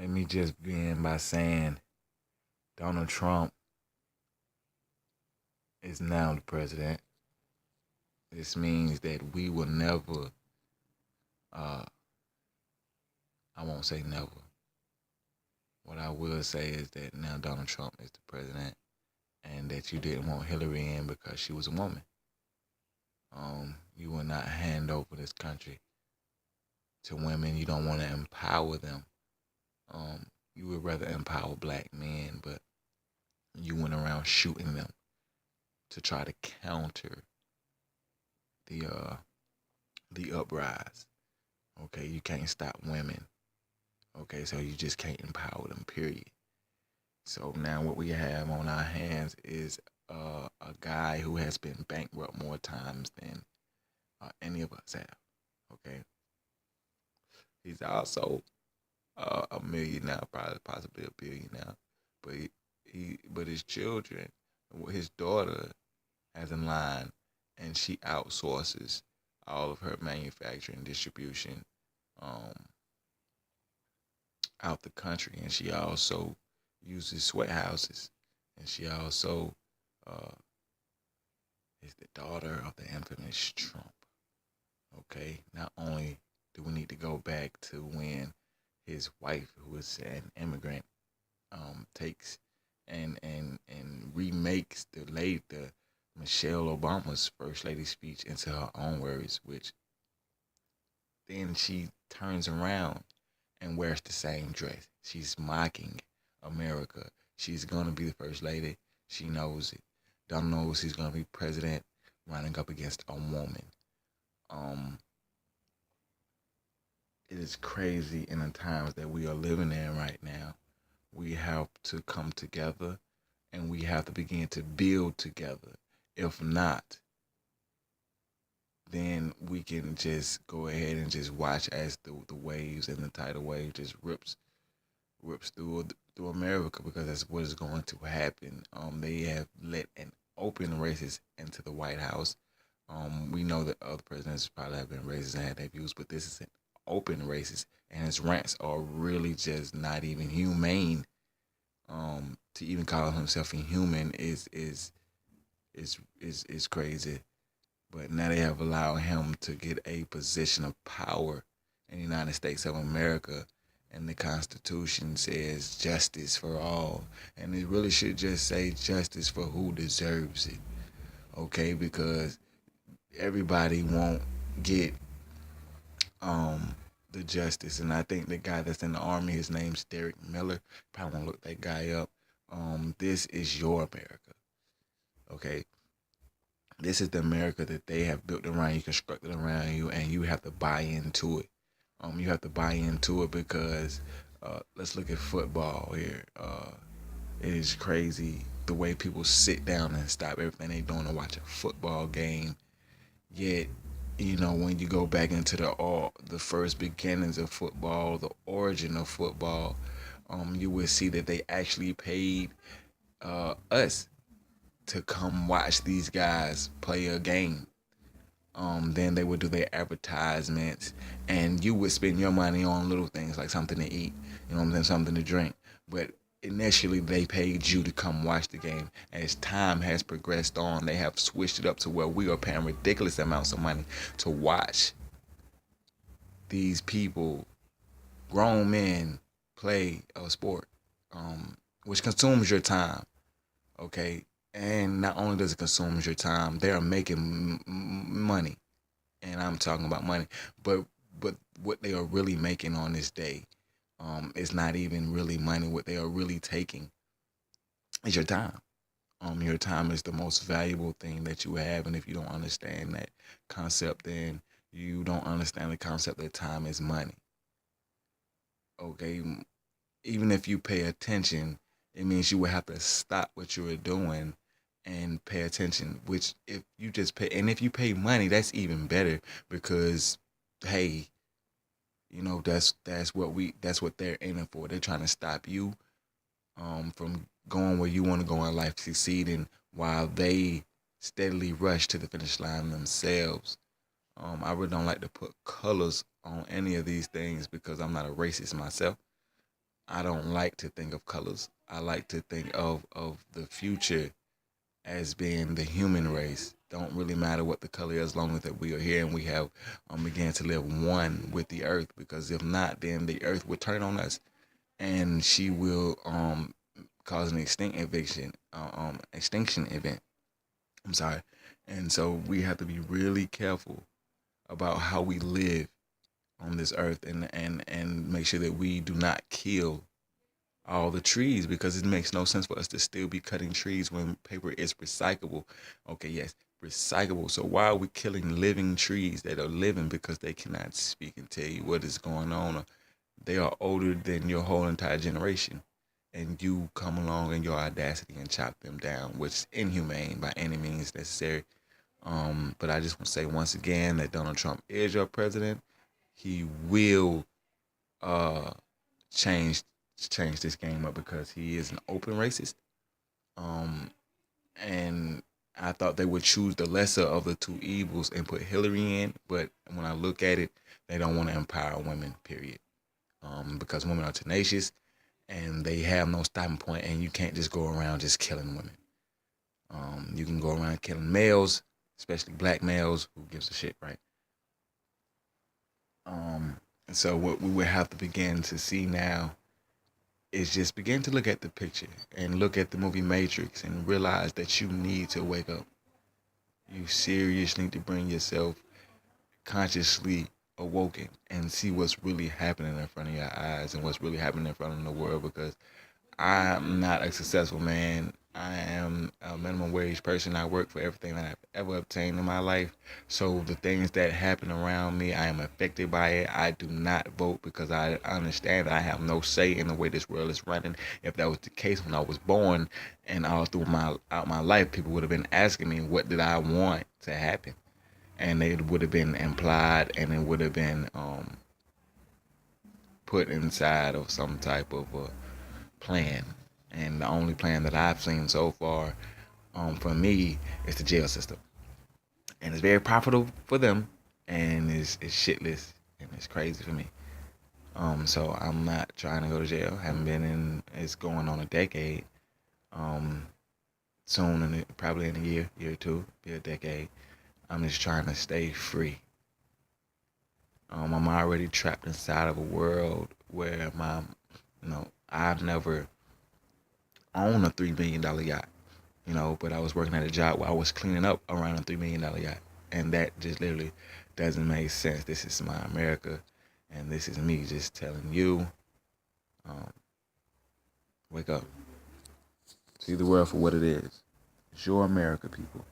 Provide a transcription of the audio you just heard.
Let me just begin by saying Donald Trump is now the president. This means that we will never, uh, I won't say never. What I will say is that now Donald Trump is the president and that you didn't want Hillary in because she was a woman. You will not hand over this country to women. You don't want to empower them. You would rather empower black men, but you went around shooting them to try to counter the uprise. Okay, you can't stop women. Okay, so you just can't empower them. Period. So now what we have on our hands is a guy who has been bankrupt more times than any of us have. Okay, he's also a millionaire, probably possibly a billionaire, but but his children, his daughter has a line, and she outsources all of her manufacturing distribution um, out the country, and she also uses sweat houses, and she also uh, is the daughter of the infamous Trump. Okay, not only do we need to go back to when his wife, who was an immigrant, takes and remakes the Michelle Obama's first lady speech into her own words, which then she turns around and wears the same dress. She's mocking America. She's gonna be the first lady. She knows it. Don't know she's gonna be president running up against a woman. Um, it is crazy in the times that we are living in right now. We have to come together and we have to begin to build together. If not, then we can just go ahead and just watch as the waves and the tidal wave just rips through America, because that's what is going to happen. They have let an open racist into the White House. We know that other presidents probably have been racist and had their views, but this is an open racist, and his rants are really just not even humane. To even call himself inhuman is crazy. But now they have allowed him to get a position of power in the United States of America, and the Constitution says justice for all, and it really should just say justice for who deserves it. Okay, because everybody won't get the justice, and I think the guy that's in the army, his name's Derek Miller. Probably won't look that guy up. This is your America. Okay, this is the America that they have built around you, constructed around you, and you have to buy into it. You have to buy into it because let's look at football here. It is crazy the way people sit down and stop everything they doing to watch a football game. Yet, when you go back into the first beginnings of football, the origin of football, you will see that they actually paid us to come watch these guys play a game. Then they would do their advertisements, and you would spend your money on little things like something to eat, something to drink. But initially, they paid you to come watch the game. As time has progressed on, they have switched it up to where we are paying ridiculous amounts of money to watch these people, grown men, play a sport, which consumes your time. Okay, and not only does it consume your time, they are making money, and I'm talking about money, but what they are really making on this day, is not even really money. What they are really taking is your time. Your time is the most valuable thing that you have, and if you don't understand that concept, then you don't understand the concept that time is money. Okay, even if you pay attention, it means you will have to stop what you are doing and pay attention. Which, if you just pay, and if you pay money, that's even better, because, hey, that's what they're aiming for. They're trying to stop you from going where you want to go in life, succeeding, while they steadily rush to the finish line themselves. I really don't like to put colors on any of these things because I'm not a racist myself. I don't like to think of colors. I like to think of the future as being the human race. Don't really matter what the color is, as long as that we are here and we have began to live one with the earth. Because if not, then the earth will turn on us, and she will cause an extinction event. I'm sorry, and so we have to be really careful about how we live on this earth, and make sure that we do not kill all the trees, because it makes no sense for us to still be cutting trees when paper is recyclable. Okay, yes, recyclable. So why are we killing living trees that are living because they cannot speak and tell you what is going on? Or they are older than your whole entire generation. And you come along in your audacity and chop them down, which is inhumane by any means necessary. But I just want to say once again that Donald Trump is your president. He will uh, change change this game up because he is an open racist. Um, and I thought they would choose the lesser of the two evils and put Hillary in, but when I look at it, they don't want to empower women. Period. Because women are tenacious and they have no stopping point, and you can't just go around just killing women. You can go around killing males, especially black males. Who gives a shit, right? And so what we would have to begin to see now is just begin to look at the picture and look at the movie Matrix and realize that you need to wake up. You seriously need to bring yourself consciously awoken and see what's really happening in front of your eyes and what's really happening in front of the world, because I'm not a successful man. I am a minimum wage person. I work for everything that I've ever obtained in my life. So the things that happen around me, I am affected by it. I do not vote because I understand that I have no say in the way this world is running. If that was the case when I was born and all through my life, people would have been asking me what did I want to happen, and it would have been implied, and it would have been put inside of some type of plan. And the only plan that I've seen so far, for me, is the jail system, and it's very profitable for them, and it's shitless and it's crazy for me. So I'm not trying to go to jail. Haven't been in. It's going on a decade. Um, Soon, probably in a year or two, be a decade. I'm just trying to stay free. I'm already trapped inside of a world where I've never owned a $3 million yacht, but I was working at a job where I was cleaning up around a $3 million yacht, and that just literally doesn't make sense. This is my America, and this is me just telling you, um, wake up, see the world for what it is. It's your America, people.